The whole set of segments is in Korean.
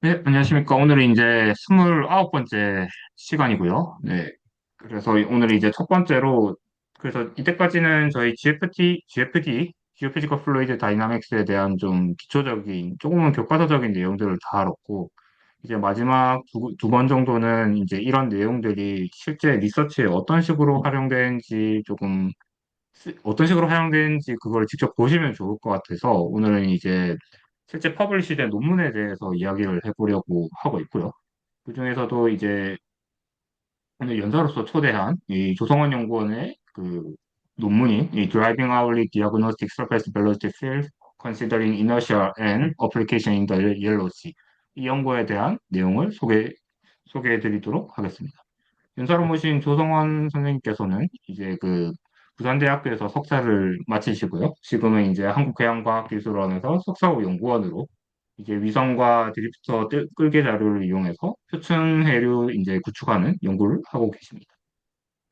네, 안녕하십니까. 오늘은 이제 29번째 시간이고요. 네. 그래서 오늘 이제 첫 번째로, 그래서 이때까지는 저희 Geophysical Fluid Dynamics에 대한 좀 기초적인, 조금은 교과서적인 내용들을 다뤘고, 이제 마지막 두 번 정도는 이제 이런 내용들이 실제 리서치에 어떤 식으로 활용되는지 어떤 식으로 활용되는지 그걸 직접 보시면 좋을 것 같아서 오늘은 이제 실제 퍼블리시된 논문에 대해서 이야기를 해보려고 하고 있고요. 그중에서도 이제 오늘 연사로서 초대한 이 조성원 연구원의 그 논문인 이 Driving Hourly Diagnostic Surface Velocity Field Considering Inertia and Application in the Yellow Sea 이 연구에 대한 내용을 소개해 드리도록 하겠습니다. 연사로 모신 조성원 선생님께서는 이제 그 부산대학교에서 석사를 마치시고요. 지금은 이제 한국해양과학기술원에서 석사후 연구원으로 이제 위성과 드리프터 끌개 자료를 이용해서 표층 해류 이제 구축하는 연구를 하고 계십니다.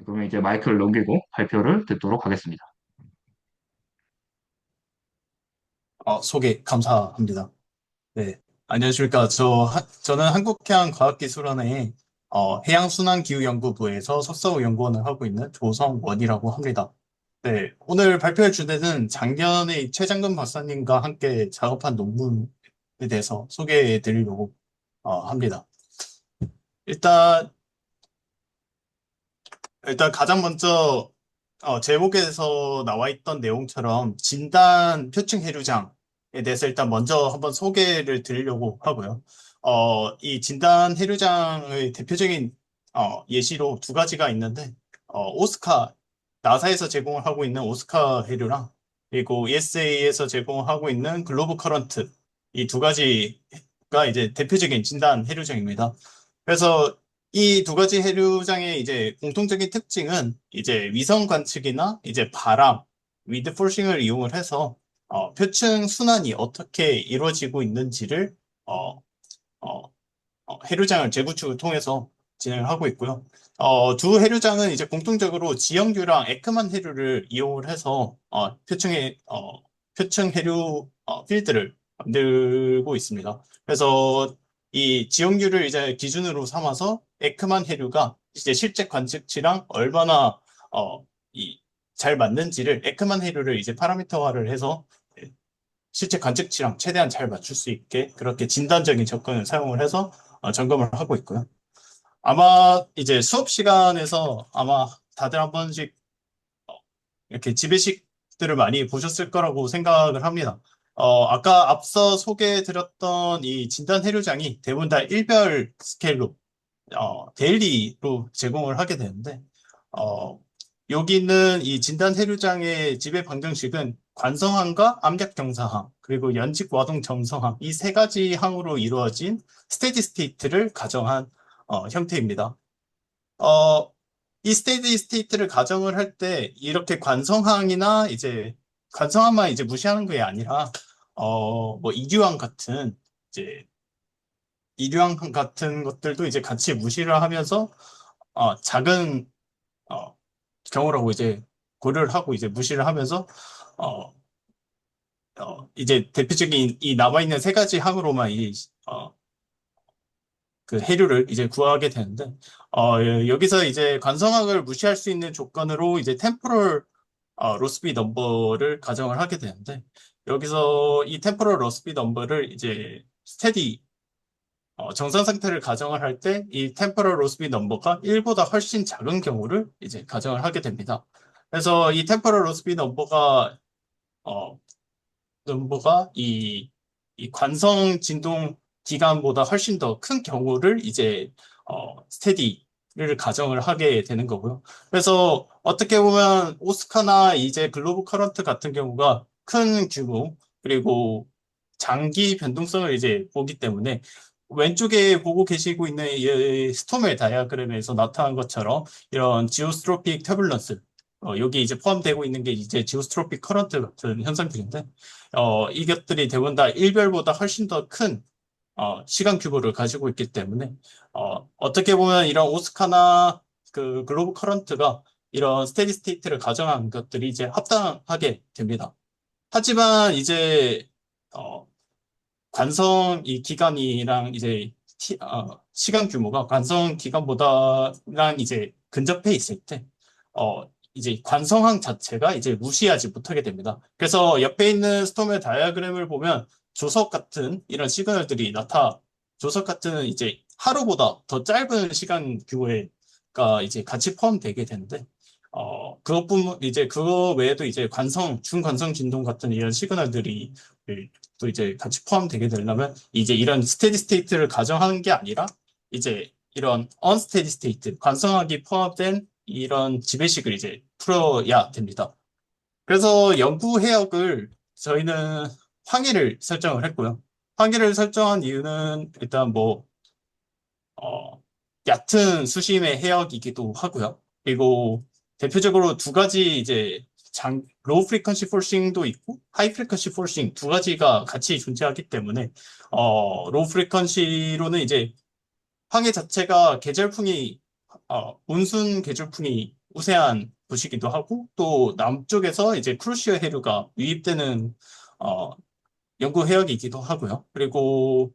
그러면 이제 마이크를 넘기고 발표를 듣도록 하겠습니다. 소개 감사합니다. 네. 안녕하십니까. 저는 한국해양과학기술원의 해양순환기후연구부에서 석사후 연구원을 하고 있는 조성원이라고 합니다. 네. 오늘 발표할 주제는 작년에 최장근 박사님과 함께 작업한 논문에 대해서 소개해 드리려고 합니다. 일단, 일단 가장 먼저 제목에서 나와 있던 내용처럼 진단 표층 해류장에 대해서 일단 먼저 한번 소개를 드리려고 하고요. 이 진단 해류장의 대표적인 예시로 두 가지가 있는데, 오스카, 나사에서 제공을 하고 있는 오스카 해류랑 그리고 ESA에서 제공하고 있는 글로브 커런트 이 두 가지가 이제 대표적인 진단 해류장입니다. 그래서 이 두 가지 해류장의 이제 공통적인 특징은 이제 위성 관측이나 이제 바람, 위드 포싱을 이용을 해서 표층 순환이 어떻게 이루어지고 있는지를 어, 어, 해류장을 재구축을 통해서 진행을 하고 있고요. 두 해류장은 이제 공통적으로 지형류랑 에크만 해류를 이용을 해서 표층 해류 필드를 만들고 있습니다. 그래서 이 지형류를 이제 기준으로 삼아서 에크만 해류가 이제 실제 관측치랑 얼마나 잘 맞는지를 에크만 해류를 이제 파라미터화를 해서 실제 관측치랑 최대한 잘 맞출 수 있게 그렇게 진단적인 접근을 사용을 해서 점검을 하고 있고요. 아마 이제 수업 시간에서 아마 다들 한 번씩 이렇게 지배식들을 많이 보셨을 거라고 생각을 합니다. 아까 앞서 소개해드렸던 이 진단 해류장이 대부분 다 일별 스케일로, 데일리로 제공을 하게 되는데, 어, 여기 있는 이 진단 해류장의 지배 방정식은 관성항과 암벽 경사항, 그리고 연직 와동 점성항, 이 세 가지 항으로 이루어진 스테디 스테이트를 가정한 형태입니다. 어, 이 스테디 스테이트를 가정을 할 때 이렇게 관성항이나 이제 관성항만 이제 무시하는 게 아니라 뭐 이제 이류항 같은 것들도 이제 같이 무시를 하면서 작은 어, 경우라고 이제 고려를 하고 이제 무시를 하면서 어, 이제 대표적인 이 남아있는 세 가지 항으로만 어, 그 해류를 이제 구하게 되는데 여기서 이제 관성학을 무시할 수 있는 조건으로 이제 템포럴 로스비 넘버를 가정을 하게 되는데 여기서 이 템포럴 로스비 넘버를 이제 스테디 정상 상태를 가정을 할 때 이 템포럴 로스비 넘버가 1보다 훨씬 작은 경우를 이제 가정을 하게 됩니다. 그래서 이 템포럴 로스비 어, 넘버가 이 관성 진동 기간보다 훨씬 더 큰 경우를 이제 스테디를 가정을 하게 되는 거고요. 그래서 어떻게 보면 오스카나 이제 글로브 커런트 같은 경우가 큰 규모 그리고 장기 변동성을 이제 보기 때문에 왼쪽에 보고 계시고 있는 이 스토멜 다이아그램에서 나타난 것처럼 이런 지오스트로픽 터뷸런스 여기 이제 포함되고 있는 게 이제 지오스트로픽 커런트 같은 현상들인데 이것들이 대부분 다 일별보다 훨씬 더 큰 시간 규모를 가지고 있기 때문에 어떻게 보면 이런 오스카나 그 글로브 커런트가 이런 스테디 스테이트를 가정한 것들이 이제 합당하게 됩니다. 하지만 이제 어, 관성 이 기간이랑 이제 시간 규모가 관성 기간보다랑 이제 근접해 있을 때, 이제 관성항 자체가 이제 무시하지 못하게 됩니다. 그래서 옆에 있는 스톰의 다이아그램을 보면 조석 같은 이런 시그널들이 조석 같은 이제 하루보다 더 짧은 시간 규모가 이제 같이 포함되게 되는데, 그것뿐, 이제 그거 외에도 이제 중관성 진동 같은 이런 시그널들이 또 이제 같이 포함되게 되려면 이제 이런 스테디 스테이트를 가정하는 게 아니라 이제 이런 언스테디 스테이트, 관성학이 포함된 이런 지배식을 이제 풀어야 됩니다. 그래서 연구 해역을 저희는 황해를 설정을 했고요. 황해를 설정한 이유는 일단 어, 얕은 수심의 해역이기도 하고요. 그리고 대표적으로 두 가지 이제 로우 프리퀀시 폴싱도 있고 하이 프리퀀시 폴싱 두 가지가 같이 존재하기 때문에 로우 프리퀀시로는 이제 황해 자체가 몬순 계절풍이 우세한 도시기도 하고 또 남쪽에서 이제 크루시어 해류가 유입되는 어, 연구 해역이기도 하고요. 그리고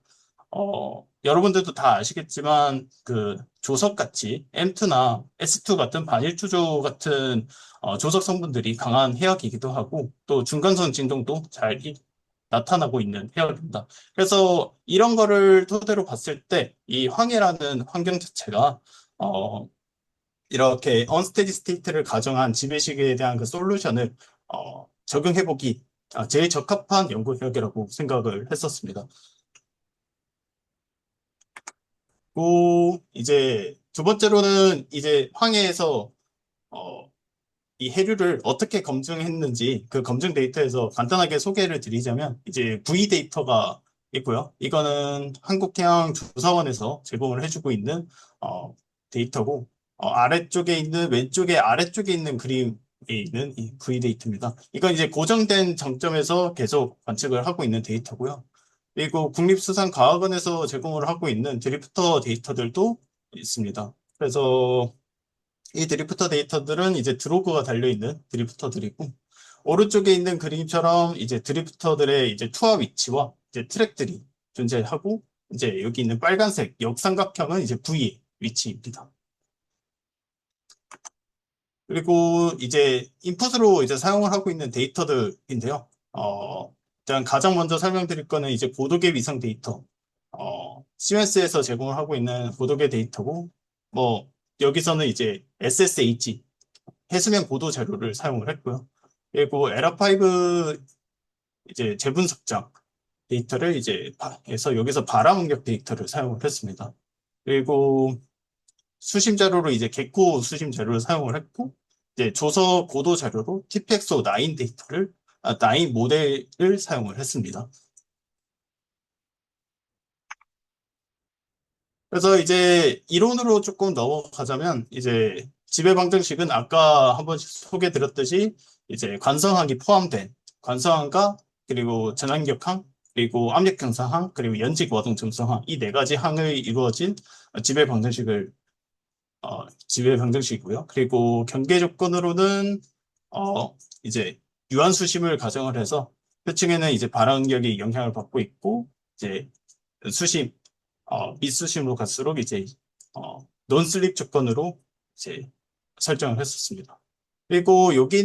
여러분들도 다 아시겠지만, 그, 조석같이 M2나 S2 같은 반일주조 같은 조석 성분들이 강한 해역이기도 하고, 또 중간선 진동도 나타나고 있는 해역입니다. 그래서 이런 거를 토대로 봤을 때, 이 황해라는 환경 자체가, 어, 이렇게 언스테디 스테이트를 가정한 지배식에 대한 그 솔루션을 적용해보기 제일 적합한 연구 해역이라고 생각을 했었습니다. 이제 두 번째로는 이제 황해에서 어, 이 해류를 어떻게 검증했는지 그 검증 데이터에서 간단하게 소개를 드리자면 이제 V 데이터가 있고요. 이거는 한국해양조사원에서 제공을 해주고 있는 데이터고 왼쪽에 아래쪽에 있는 그림에 있는 이 V 데이터입니다. 이건 이제 고정된 정점에서 계속 관측을 하고 있는 데이터고요. 그리고 국립수산과학원에서 제공을 하고 있는 드리프터 데이터들도 있습니다. 그래서 이 드리프터 데이터들은 이제 드로그가 달려있는 드리프터들이고, 오른쪽에 있는 그림처럼 이제 드리프터들의 이제 투하 위치와 이제 트랙들이 존재하고, 이제 여기 있는 빨간색 역삼각형은 이제 V의 위치입니다. 그리고 이제 인풋으로 이제 사용을 하고 있는 데이터들인데요. 일단 가장 먼저 설명드릴 거는 이제 고도계 위성 데이터. CMS에서 제공을 하고 있는 고도계 데이터고, 뭐, 여기서는 이제 SSH, 해수면 고도 자료를 사용을 했고요. 그리고 에라5 이제 재분석장 데이터를 해서 여기서 바람 응력 데이터를 사용을 했습니다. 그리고 수심 자료로 이제 개코 수심 자료를 사용을 했고, 이제 조서 고도 자료로 TPXO 9 9 모델을 사용을 했습니다. 그래서 이제 이론으로 조금 넘어가자면, 이제 지배 방정식은 아까 한번 소개드렸듯이 이제 관성항이 포함된 관성항과 그리고 전압력항, 그리고 압력 경사항, 그리고 연직 와동 점성항 이 네 가지 항을 이루어진 지배 방정식을 지배 방정식이고요. 그리고 경계 조건으로는 이제 유한 수심을 가정을 해서 표층에는 이제 발항력이 영향을 받고 있고 이제 수심 밑수심으로 갈수록 이제 논슬립 조건으로 이제 설정을 했었습니다. 그리고 여기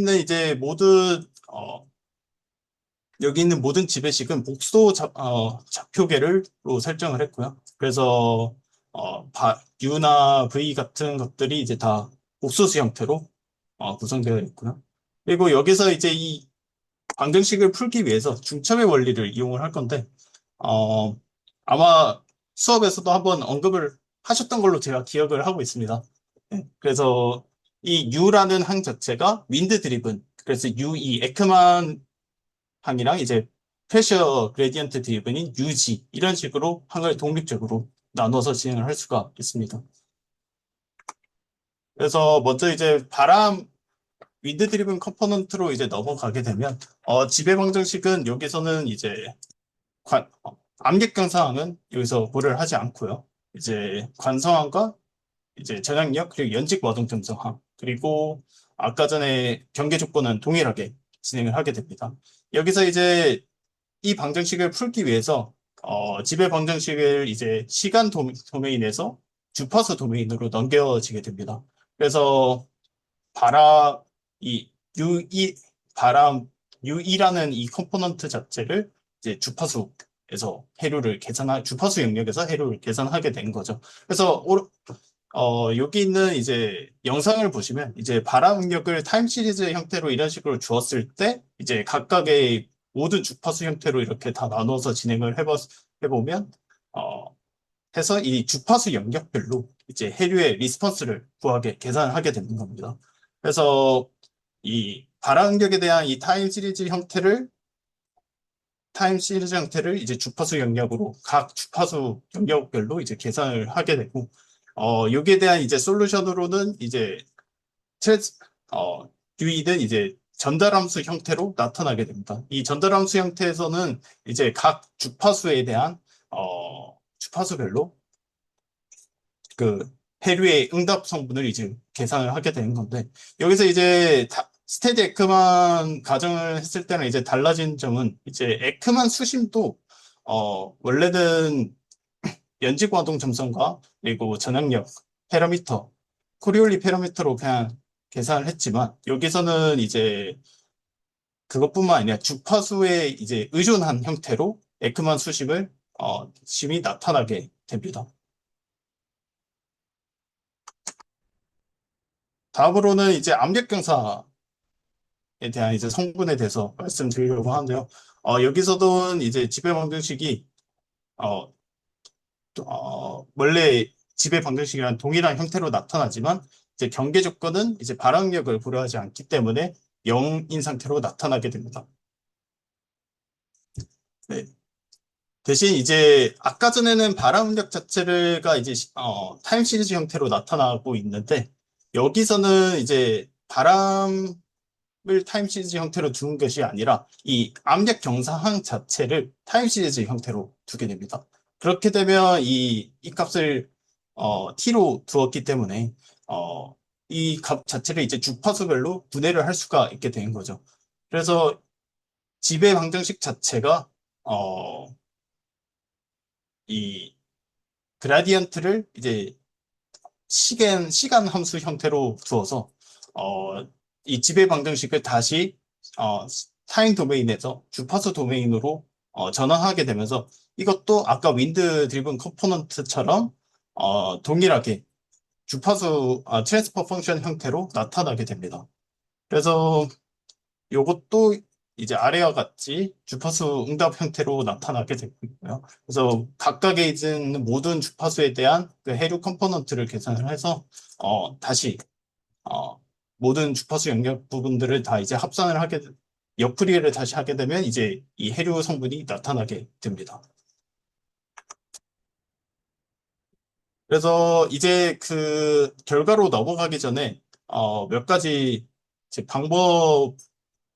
있는 모든 지배식은 복소 좌표계를 설정을 했고요. 그래서 U나 V 같은 것들이 이제 다 옥수수 형태로 구성되어 있고요. 그리고 여기서 이제 이 방정식을 풀기 위해서 중첩의 원리를 이용을 할 건데 어, 아마 수업에서도 한번 언급을 하셨던 걸로 제가 기억을 하고 있습니다. 네, 그래서 이 U라는 항 자체가 윈드 드리븐, 그래서 UE 에크만 항이랑 이제 프레셔 그레디언트 드리븐인 UG 이런 식으로 항을 독립적으로 나눠서 진행을 할 수가 있습니다. 그래서 먼저 이제 윈드 드리븐 컴포넌트로 이제 넘어가게 되면 지배 방정식은 여기서는 이제 암객 경사항은 여기서 고려를 하지 않고요. 이제 관성항과 이제 전향력 그리고 연직 와동 점성항 그리고 아까 전에 경계 조건은 동일하게 진행을 하게 됩니다. 여기서 이제 이 방정식을 풀기 위해서 지배 방정식을 이제 시간 도메인에서 주파수 도메인으로 넘겨지게 됩니다. 그래서 바람, 이 U2, 바람, U2라는 이 컴포넌트 자체를 이제 주파수 영역에서 해류를 계산하게 된 거죠. 그래서 여기 있는 이제 영상을 보시면 이제 바람 응력을 타임 시리즈 형태로 이런 식으로 주었을 때 이제 각각의 모든 주파수 형태로 이렇게 다 나눠서 진행을 해보면 어, 해서 이 주파수 영역별로 이제 해류의 리스폰스를 구하게 계산을 하게 되는 겁니다. 그래서 이 바람 응력에 대한 이 타임 시리즈 형태를 이제 주파수 영역으로 각 주파수 영역별로 이제 계산을 하게 되고 여기에 대한 이제 솔루션으로는 이제 트랜스 유의는 이제 전달함수 형태로 나타나게 됩니다. 이 전달함수 형태에서는 이제 각 주파수에 대한 주파수별로 그 해류의 응답 성분을 이제 계산을 하게 되는 건데 여기서 이제 스테디 에크만 가정을 했을 때는 이제 달라진 점은 이제 에크만 수심도 원래는 연지과동 점선과 그리고 전압력 패러미터 코리올리 패러미터로 그냥 계산을 했지만 여기서는 이제 그것뿐만 아니라 주파수에 이제 의존한 형태로 에크만 수심이 나타나게 됩니다. 다음으로는 이제 압력경사에 대한 이제 성분에 대해서 말씀드리려고 하는데요. 여기서도 이제 지배 방정식이 어, 원래 지배 방정식이랑 동일한 형태로 나타나지만 이제 경계 조건은 이제 발항력을 고려하지 않기 때문에 0인 상태로 나타나게 됩니다. 네. 대신 이제 아까 전에는 발암력 자체가 이제 타임 시리즈 형태로 나타나고 있는데 여기서는 이제 바람을 타임 시리즈 형태로 두는 것이 아니라 이 압력 경사항 자체를 타임 시리즈 형태로 두게 됩니다. 그렇게 되면 이 값을 t로 두었기 때문에 이 값 자체를 이제 주파수별로 분해를 할 수가 있게 되는 거죠. 그래서 지배 방정식 자체가 이 그라디언트를 이제 시간 함수 형태로 두어서 이 지배 방정식을 다시 어, 타임 도메인에서 주파수 도메인으로 전환하게 되면서 이것도 아까 윈드 드리븐 컴포넌트처럼 동일하게 트랜스퍼 펑션 형태로 나타나게 됩니다. 그래서 요것도 이제 아래와 같이 주파수 응답 형태로 나타나게 되고 있고요. 그래서 각각에 있는 모든 주파수에 대한 그 해류 컴포넌트를 계산을 해서 다시 모든 주파수 영역 부분들을 다 이제 옆풀이를 다시 하게 되면 이제 이 해류 성분이 나타나게 됩니다. 그래서 이제 그 결과로 넘어가기 전에 몇 가지 이제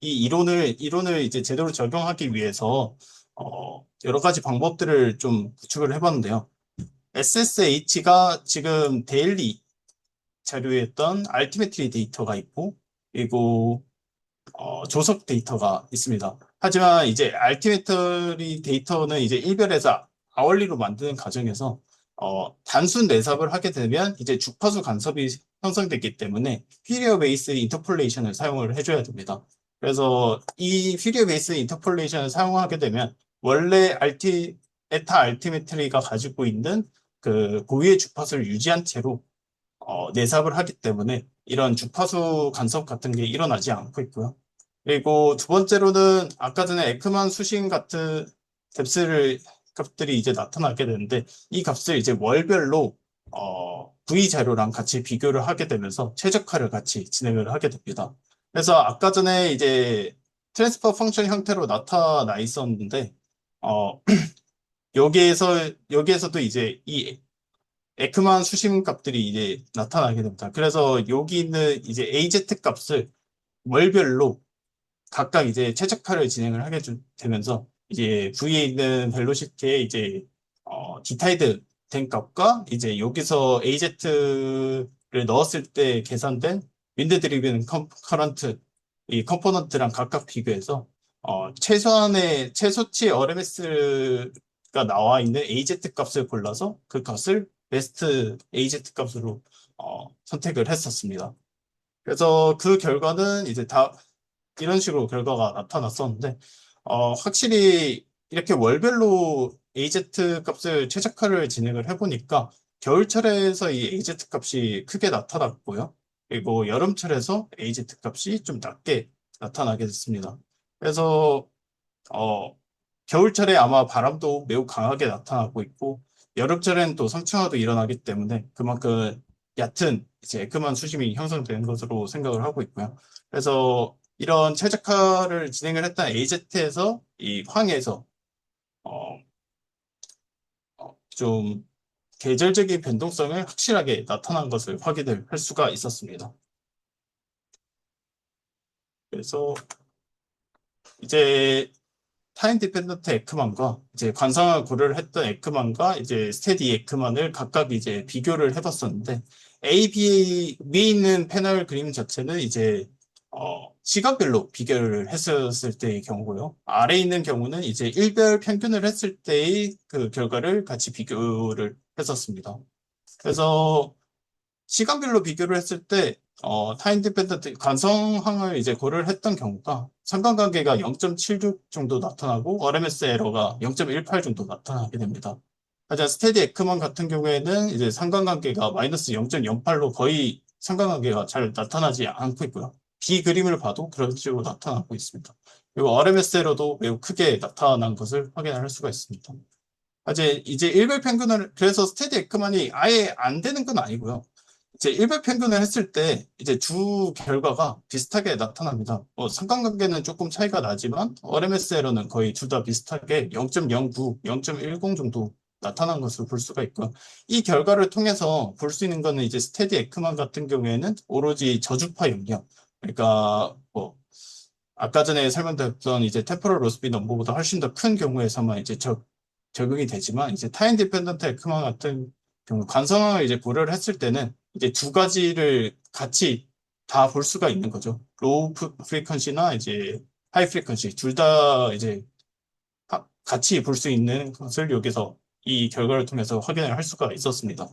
이 이론을 이제 제대로 적용하기 위해서 여러 가지 방법들을 좀 구축을 해봤는데요. SSH가 지금 데일리 자료에 있던 알티메트리 데이터가 있고 그리고 조석 데이터가 있습니다. 하지만 이제 알티메트리 데이터는 이제 일별에서 아월리로 만드는 과정에서 단순 내삽을 하게 되면 이제 주파수 간섭이 형성되기 때문에 퓨리어 베이스 인터폴레이션을 사용을 해줘야 됩니다. 그래서 이 퓨리어 베이스 인터폴레이션을 사용하게 되면 원래 에타 알티메트리가 가지고 있는 그 고유의 주파수를 유지한 채로 내삽을 하기 때문에 이런 주파수 간섭 같은 게 일어나지 않고 있고요. 그리고 두 번째로는 아까 전에 에크만 수신 같은 값들이 이제 나타나게 되는데 이 값을 이제 월별로 V 자료랑 같이 비교를 하게 되면서 최적화를 같이 진행을 하게 됩니다. 그래서 아까 전에 이제 트랜스퍼 펑션 형태로 나타나 있었는데 여기에서도 이제 이 에크만 수심 값들이 이제 나타나게 됩니다. 그래서 여기 있는 이제 AZ 값을 월별로 각각 이제 최적화를 진행을 하게 되면서 이제 V에 있는 벨로시티에 이제 디타이드 된 값과 이제 여기서 AZ를 넣었을 때 계산된 윈드 드리븐 커런트 이 컴포넌트랑 각각 비교해서 최소치 RMS AZ가 나와 있는 AZ 값을 골라서 그 값을 베스트 AZ 값으로 선택을 했었습니다. 그래서 그 결과는 이제 다 이런 식으로 결과가 나타났었는데, 확실히 이렇게 월별로 AZ 값을 최적화를 진행을 해보니까 겨울철에서 이 AZ 값이 크게 나타났고요. 그리고 여름철에서 AZ 값이 좀 낮게 나타나게 됐습니다. 그래서 어, 겨울철에 아마 바람도 매우 강하게 나타나고 있고, 여름철에는 또 상층화도 일어나기 때문에 그만큼 얕은 이제 에크만 수심이 형성되는 것으로 생각을 하고 있고요. 그래서 이런 최적화를 진행을 했던 AZ에서 이 황해에서 어, 좀 계절적인 변동성을 확실하게 나타난 것을 확인을 할 수가 있었습니다. 그래서 이제 타임 디펜던트 에크만과 이제 관상을 고려를 했던 에크만과 이제 스테디 에크만을 각각 이제 비교를 해봤었는데, A, B 위에 있는 패널 그림 자체는 이제 시각별로 비교를 했었을 때의 경우고요. 아래에 있는 경우는 이제 일별 평균을 했을 때의 그 결과를 같이 비교를 했었습니다. 그래서 시간별로 비교를 했을 때 타임 디펜던트 관성항을 이제 고려를 했던 경우가 상관관계가 0.76 정도 나타나고 RMS 에러가 0.18 정도 나타나게 됩니다. 하지만 스테디 에크먼 같은 경우에는 이제 상관관계가 마이너스 0.08로 거의 상관관계가 잘 나타나지 않고 있고요. B 그림을 봐도 그런 식으로 나타나고 있습니다. 그리고 RMS 에러도 매우 크게 나타난 것을 확인할 수가 있습니다. 이제 일별 평균을, 그래서 스테디 에크만이 아예 안 되는 건 아니고요. 이제 일별 평균을 했을 때 이제 두 결과가 비슷하게 나타납니다. 상관관계는 조금 차이가 나지만 RMS 에러는 거의 둘 다 비슷하게 0.09, 0.10 정도 나타난 것을 볼 수가 있고요. 이 결과를 통해서 볼 수 있는 거는 이제 스테디 에크만 같은 경우에는 오로지 저주파 영역, 그러니까 아까 전에 설명드렸던 이제 템포럴 로스비 넘버보다 훨씬 더 큰 경우에서만 이제 적용이 되지만, 이제 타임 디펜던트 에크만 같은 경우 관성을 이제 고려를 했을 때는 이제 두 가지를 같이 다 볼 수가 있는 거죠. 로우 프리퀀시나 이제 하이 프리퀀시 둘 다 이제 같이 볼 수 있는 것을 여기서 이 결과를 통해서 확인을 할 수가 있었습니다.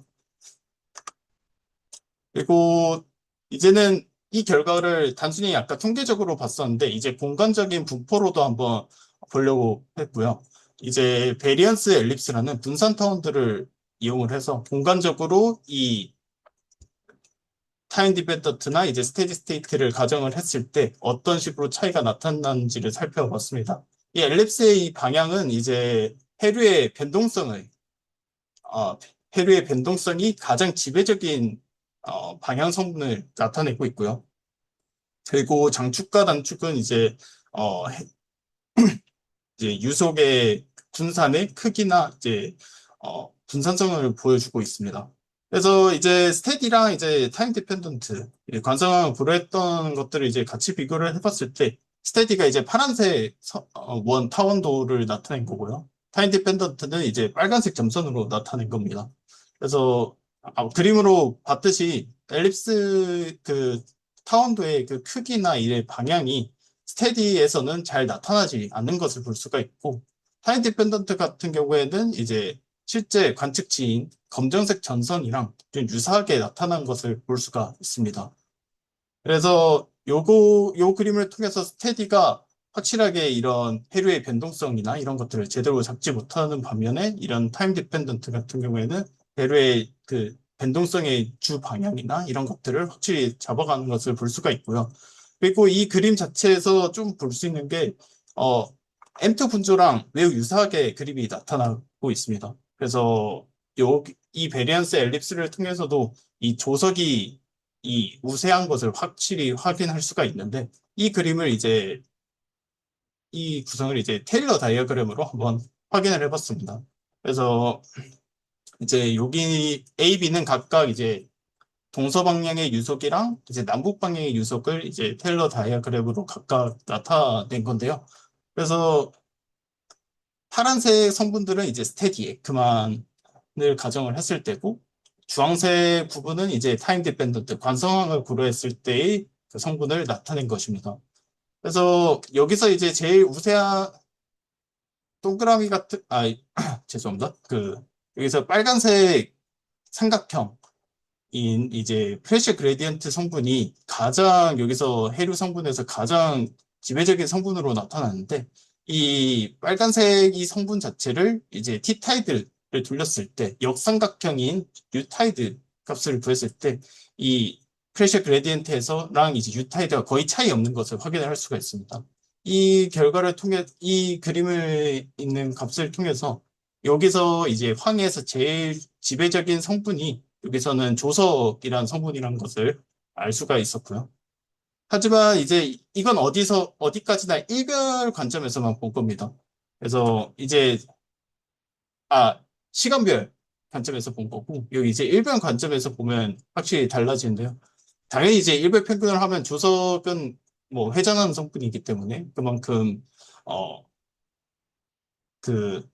그리고 이제는 이 결과를 단순히 아까 통계적으로 봤었는데 이제 공간적인 분포로도 한번 보려고 했고요. 이제 베리언스 엘립스라는 분산 타원들을 이용을 해서 공간적으로 이 타임 디펜던트나 이제 스테디 스테이트를 가정을 했을 때 어떤 식으로 차이가 나타나는지를 살펴봤습니다. 이 엘립스의 이 방향은 이제 어, 해류의 변동성이 가장 지배적인 방향 성분을 나타내고 있고요. 그리고 장축과 단축은 이제 유속의 분산의 크기나 이제 분산성을 보여주고 있습니다. 그래서 이제 스테디랑 이제 타임 디펜던트 관성을 고려했던 것들을 이제 같이 비교를 해봤을 때 스테디가 이제 파란색 원 타원도를 나타낸 거고요. 타임 디펜던트는 이제 빨간색 점선으로 나타낸 겁니다. 그래서 그림으로 봤듯이 엘립스 그 타원도의 그 크기나 이 방향이 스테디에서는 잘 나타나지 않는 것을 볼 수가 있고, 타임 디펜던트 같은 경우에는 이제 실제 관측치인 검정색 전선이랑 좀 유사하게 나타난 것을 볼 수가 있습니다. 그래서 요 그림을 통해서 스테디가 확실하게 이런 해류의 변동성이나 이런 것들을 제대로 잡지 못하는 반면에 이런 타임 디펜던트 같은 경우에는 해류의 그 변동성의 주 방향이나 이런 것들을 확실히 잡아가는 것을 볼 수가 있고요. 그리고 이 그림 자체에서 좀 볼 수 있는 게 M2 분조랑 매우 유사하게 그림이 나타나고 있습니다. 그래서 이 베리언스 엘립스를 통해서도 이 조석이 이 우세한 것을 확실히 확인할 수가 있는데, 이 그림을 이제 이 구성을 이제 테일러 다이어그램으로 한번 확인을 해봤습니다. 그래서 이제 여기 A, B는 각각 이제 동서 방향의 유속이랑 이제 남북 방향의 유속을 이제 테일러 다이어그램으로 각각 나타낸 건데요. 그래서 파란색 성분들은 이제 스테디 에크만을 가정을 했을 때고, 주황색 부분은 이제 타임 디펜던트 관성항을 고려했을 때의 그 성분을 나타낸 것입니다. 그래서 여기서 이제 제일 우세한 동그라미 같은, 죄송합니다. 여기서 빨간색 삼각형, 이제 프레셔 그레디언트 성분이 가장 여기서 해류 성분에서 가장 지배적인 성분으로 나타나는데 이 빨간색 이 성분 자체를 이제 T타이드를 돌렸을 때 역삼각형인 U타이드 값을 구했을 때 이 프레셔 그레디언트에서랑 이제 U타이드가 거의 차이 없는 것을 확인을 할 수가 있습니다. 이 결과를 통해 이 그림을 있는 값을 통해서 여기서 이제 황해에서 제일 지배적인 성분이 여기서는 조석이라는 성분이라는 것을 알 수가 있었고요. 하지만 이제 이건 어디까지나 일별 관점에서만 본 겁니다. 그래서 이제, 아, 시간별 관점에서 본 거고, 여기 이제 일별 관점에서 보면 확실히 달라지는데요. 당연히 이제 일별 평균을 하면 조석은 뭐 회전하는 성분이기 때문에 그만큼, 어, 그,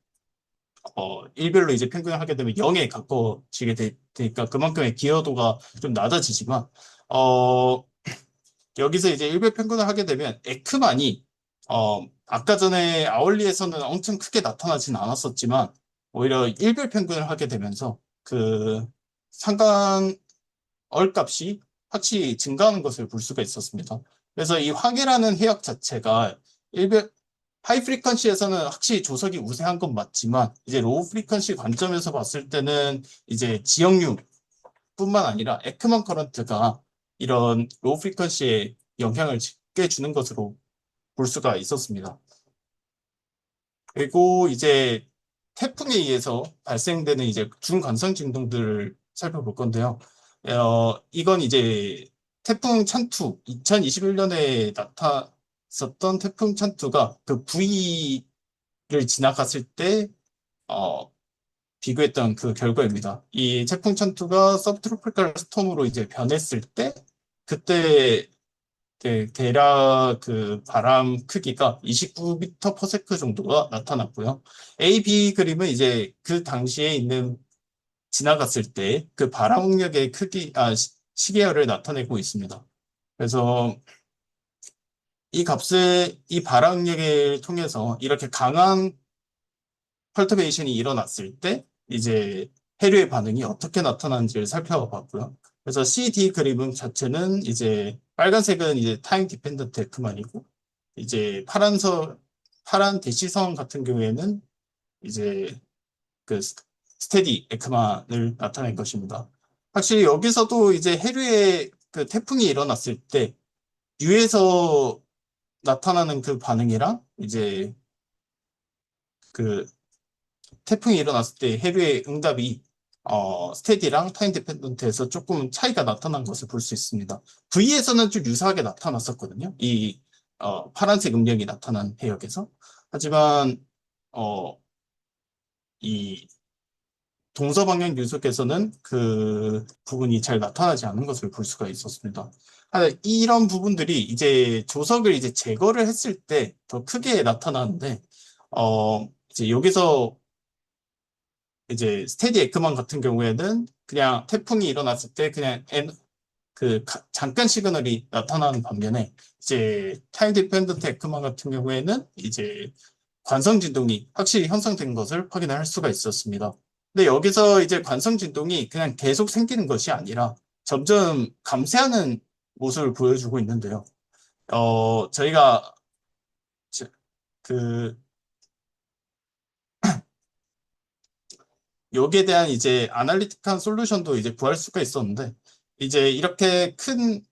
일별로 이제 평균을 하게 되면 0에 가까워지게 되니까 그만큼의 기여도가 좀 낮아지지만, 어, 여기서 이제 일별 평균을 하게 되면 에크만이, 아까 전에 아울리에서는 엄청 크게 나타나진 않았었지만, 오히려 일별 평균을 하게 되면서 상관 얼값이 확실히 증가하는 것을 볼 수가 있었습니다. 그래서 이 황해라는 해역 자체가 일별 하이 프리퀀시에서는 확실히 조석이 우세한 건 맞지만 이제 로우 프리퀀시 관점에서 봤을 때는 이제 지역류뿐만 아니라 에크먼 커런트가 이런 로우 프리퀀시에 영향을 꽤 주는 것으로 볼 수가 있었습니다. 그리고 이제 태풍에 의해서 발생되는 이제 중간성 진동들을 살펴볼 건데요. 이건 이제 태풍 찬투, 2021년에 나타났었던 태풍 찬투가 그 V를 지나갔을 때, 어, 비교했던 그 결과입니다. 이 태풍 찬투가 서브트로피칼 스톰으로 이제 변했을 때, 그때 대략 그 바람 크기가 29m/s 정도가 나타났고요. A, B 그림은 이제 그 당시에 있는 지나갔을 때 그 바람력의 크기, 시계열을 나타내고 있습니다. 그래서 이 바람력을 통해서 이렇게 강한 펄터베이션이 일어났을 때 이제 해류의 반응이 어떻게 나타나는지를 살펴봤고요. 그래서 CD 그림 자체는 이제 빨간색은 이제 타임 디펜던트 에크만이고 이제 파란 대시선 같은 경우에는 이제 그 스테디 에크만을 나타낸 것입니다. 확실히 여기서도 이제 해류에 그 태풍이 일어났을 때 유에서 나타나는 그 반응이랑 이제 그 태풍이 일어났을 때 해류의 응답이 스테디랑 타임 디펜던트에서 조금 차이가 나타난 것을 볼 수 있습니다. V에서는 좀 유사하게 나타났었거든요. 파란색 음력이 나타난 해역에서. 하지만 어, 이 동서방향 유속에서는 그 부분이 잘 나타나지 않는 것을 볼 수가 있었습니다. 이런 부분들이 이제 조석을 이제 제거를 했을 때 더 크게 나타나는데, 이제 여기서 이제 스테디 에크만 같은 경우에는 그냥 태풍이 일어났을 때 그냥 잠깐 시그널이 나타나는 반면에 이제 타임 디펜던트 에크만 같은 경우에는 이제 관성 진동이 확실히 형성된 것을 확인할 수가 있었습니다. 근데 여기서 이제 관성 진동이 그냥 계속 생기는 것이 아니라 점점 감쇄하는 모습을 보여주고 있는데요. 저희가 저- 그 여기에 대한 이제 아날리틱한 솔루션도 이제 구할 수가 있었는데 이제 이렇게 큰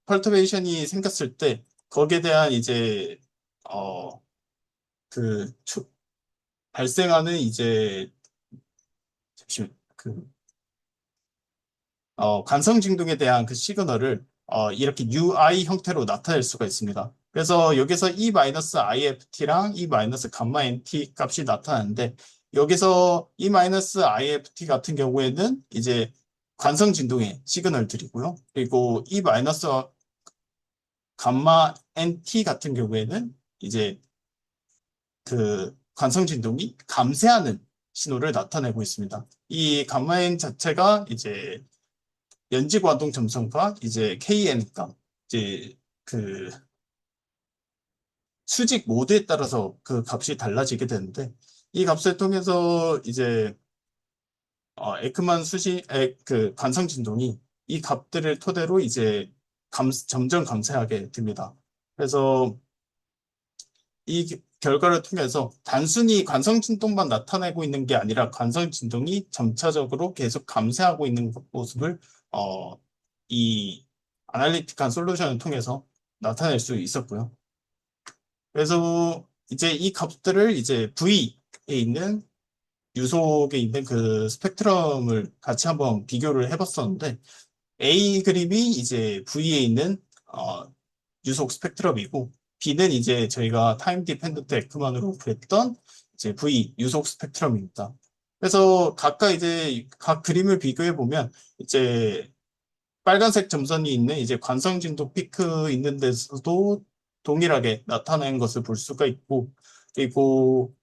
펄터베이션이 생겼을 때 거기에 대한 이제 어 그 발생하는 이제 잠시만 관성 진동에 대한 그 시그널을 이렇게 UI 형태로 나타낼 수가 있습니다. 그래서 여기서 E-IFT랑 E-감마 NT 값이 나타나는데 여기서 E-IFT 같은 경우에는 이제 관성 진동의 시그널들이고요. 그리고 E-감마 NT 같은 경우에는 이제 그 관성 진동이 감쇄하는 신호를 나타내고 있습니다. 이 감마 N 자체가 이제 연지과동 점성과 이제 KN 값, 이제 그 수직 모드에 따라서 그 값이 달라지게 되는데 이 값을 통해서 이제 에크만 그 관성 진동이 이 값들을 토대로 이제 점점 감소하게 됩니다. 그래서 이 결과를 통해서 단순히 관성 진동만 나타내고 있는 게 아니라 관성 진동이 점차적으로 계속 감소하고 있는 모습을 어, 이 아날리틱한 솔루션을 통해서 나타낼 수 있었고요. 그래서 이제 이 값들을 이제 V에 있는 유속에 있는 그 스펙트럼을 같이 한번 비교를 해봤었는데 A 그림이 이제 V에 있는 유속 스펙트럼이고 B는 이제 저희가 타임 디펜던트 에크만으로 구했던 이제 V 유속 스펙트럼입니다. 그래서 각각 이제 각 그림을 비교해 보면 이제 빨간색 점선이 있는 이제 관성 진도 피크 있는 데서도 동일하게 나타나는 것을 볼 수가 있고 그리고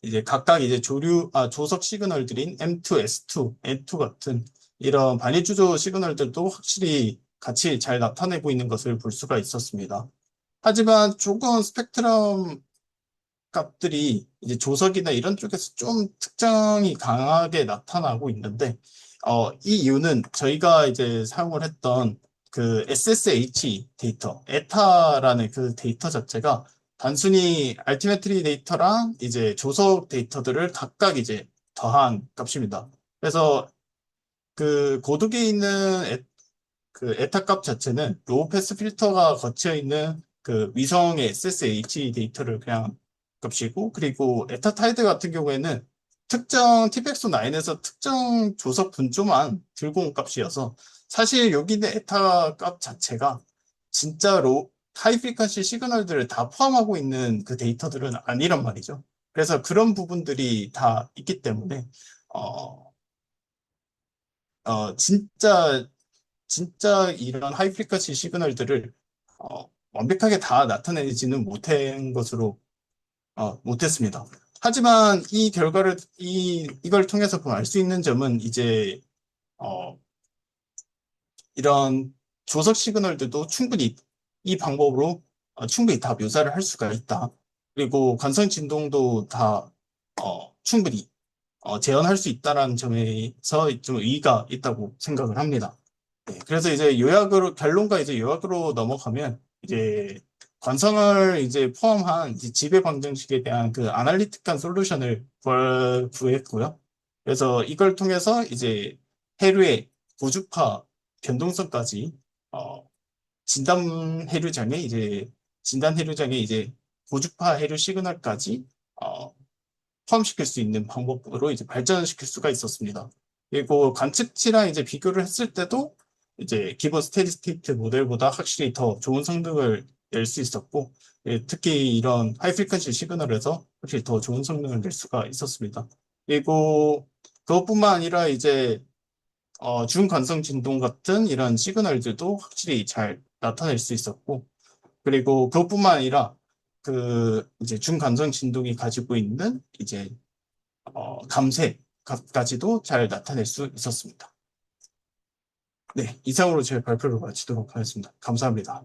이제 각각 이제 조석 시그널들인 M2, S2, N2 같은 이런 반의주조 시그널들도 확실히 같이 잘 나타내고 있는 것을 볼 수가 있었습니다. 하지만 조금 스펙트럼 값들이 이제 조석이나 이런 쪽에서 좀 특징이 강하게 나타나고 있는데, 이 이유는 저희가 이제 사용을 했던 그 SSH 데이터, 에타라는 그 데이터 자체가 단순히 알티메트리 데이터랑 이제 조석 데이터들을 각각 이제 더한 값입니다. 그래서 그 고독에 있는 그 에타 값 자체는 로우 패스 필터가 거쳐 있는 그 위성의 SSH 데이터를 그냥 값이고 그리고 에타 타이드 같은 경우에는 특정 TPX9에서 특정 조석 분조만 들고 온 값이어서 사실 여기 있는 에타 값 자체가 진짜로 하이 프리퀀시 시그널들을 다 포함하고 있는 그 데이터들은 아니란 말이죠. 그래서 그런 부분들이 다 있기 때문에 어, 진짜 이런 하이 프리퀀시 시그널들을 완벽하게 다 나타내지는 못한 것으로 못했습니다. 하지만 이 결과를 이걸 통해서 알 수 있는 점은 이제 어, 이런 조석 시그널들도 충분히 이 방법으로 충분히 다 묘사를 할 수가 있다. 그리고 관성 진동도 다 충분히 재현할 수 있다라는 점에서 좀 의의가 있다고 생각을 합니다. 네, 그래서 이제 결론과 이제 요약으로 넘어가면, 이제, 관성을 이제 포함한 이제 지배 방정식에 대한 그 아날리틱한 솔루션을 구했고요. 그래서 이걸 통해서 이제 해류의 고주파 변동성까지, 어, 진단 해류장의 이제 고주파 해류 시그널까지, 어, 포함시킬 수 있는 방법으로 이제 발전시킬 수가 있었습니다. 그리고 관측치랑 이제 비교를 했을 때도 이제 기본 스테디 스테이트 모델보다 확실히 더 좋은 성능을 낼 수 있었고, 특히 이런 하이 프리퀀시 시그널에서 확실히 더 좋은 성능을 낼 수가 있었습니다. 그리고 그것뿐만 아니라 이제 중관성 진동 같은 이런 시그널들도 확실히 잘 나타낼 수 있었고, 그리고 그것뿐만 아니라 그 이제 중간성 진동이 가지고 있는 이제 감색까지도 잘 나타낼 수 있었습니다. 네, 이상으로 제 발표를 마치도록 하겠습니다. 감사합니다.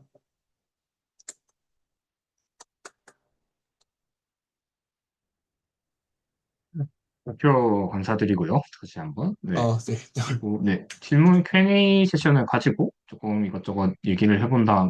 발표 감사드리고요. 다시 한번. 네. 네. 그리고 네, 질문 Q&A 세션을 가지고 조금 이것저것 얘기를 해본 다음